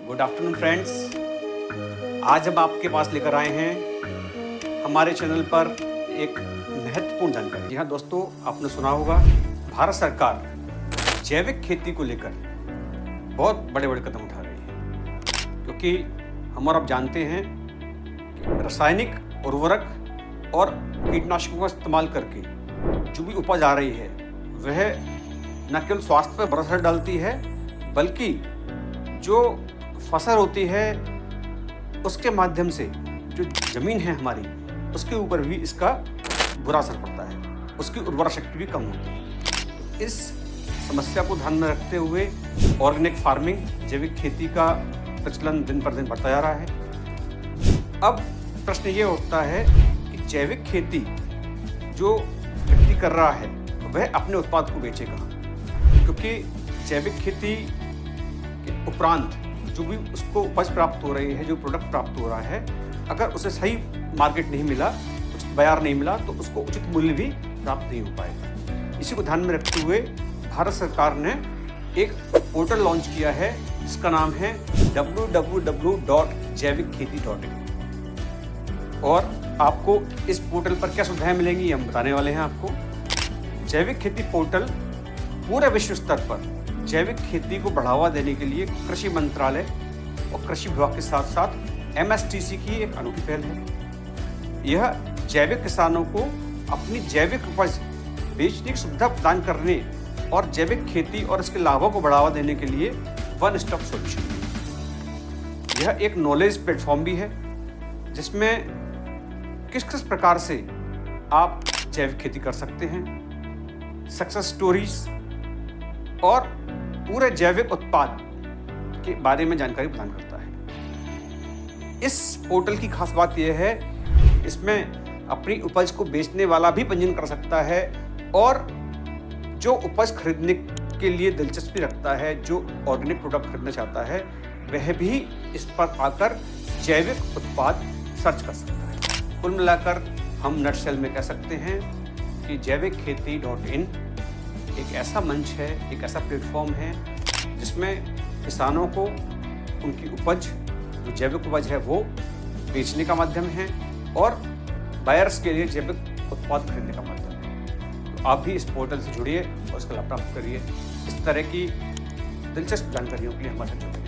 Good afternoon friends. आज हम आपके पास लेकर आए हैं हमारे चैनल पर एक महत्वपूर्ण जानकारी। जी हाँ दोस्तों, आपने सुना होगा भारत सरकार जैविक खेती को लेकर बहुत बड़े बड़े कदम उठा रही है, क्योंकि हम और आप जानते हैं कि रासायनिक उर्वरक और कीटनाशकों का इस्तेमाल करके जो भी उपज आ रही है वह न केवल स्वास्थ्य पर बुरा असर डालती है, बल्कि जो फसल होती है उसके माध्यम से जो जमीन है हमारी उसके ऊपर भी इसका बुरा असर पड़ता है, उसकी उर्वरा शक्ति भी कम होती है। इस समस्या को ध्यान में रखते हुए ऑर्गेनिक फार्मिंग, जैविक खेती का प्रचलन दिन पर दिन बढ़ता जा रहा है। अब प्रश्न ये उठता है कि जैविक खेती जो व्यक्ति कर रहा है वह अपने उत्पाद को बेचे कहाँ, क्योंकि जैविक खेती के उपरांत जो भी उसको उपज प्राप्त हो रही है, जो प्रोडक्ट प्राप्त हो रहा है, अगर उसे सही मार्केट नहीं मिला, उचित बाजार नहीं मिला, तो उसको उचित मूल्य भी प्राप्त नहीं हो पाएगा। इसी को ध्यान में रखते हुए भारत सरकार ने एक पोर्टल लॉन्च किया है जिसका नाम है www.jaivikketi.in। और आपको इस पोर्टल पर क्या सुविधाएं मिलेंगी हम बताने वाले हैं आपको। जैविक खेती पोर्टल पूरे विश्व स्तर पर जैविक खेती को बढ़ावा देने के लिए कृषि मंत्रालय और कृषि विभाग के साथ साथ MSTC की एक अनूठी पहल है। यह जैविक किसानों को अपनी जैविक उपज बेचने की सुविधा प्रदान करने और जैविक खेती और इसके लाभों को बढ़ावा देने के लिए वन स्टॉप सॉल्यूशन है। यह एक नॉलेज प्लेटफॉर्म भी है जिसमें किस किस प्रकार से आप जैविक खेती कर सकते हैं, सक्सेस स्टोरीज और पूरे जैविक उत्पाद के बारे में जानकारी प्रदान करता है। इस पोर्टल की खास बात यह है इसमें अपनी उपज को बेचने वाला भी पंजीयन कर सकता है, और जो उपज खरीदने के लिए दिलचस्पी रखता है, जो ऑर्गेनिक प्रोडक्ट खरीदना चाहता है, वह भी इस पर आकर जैविक उत्पाद सर्च कर सकता है। कुल मिलाकर हम नटशेल में कह सकते हैं कि jaivikketi.in एक ऐसा मंच है, एक ऐसा प्लेटफॉर्म है जिसमें किसानों को उनकी उपज, जो जैविक उपज है, वो बेचने का माध्यम है और बायर्स के लिए जैविक उत्पाद खरीदने का माध्यम है। तो आप भी इस पोर्टल से जुड़िए और इसका लाभ प्राप्त करिए। इस तरह की दिलचस्प जानकारियों के लिए हमारे साथ जुड़िए।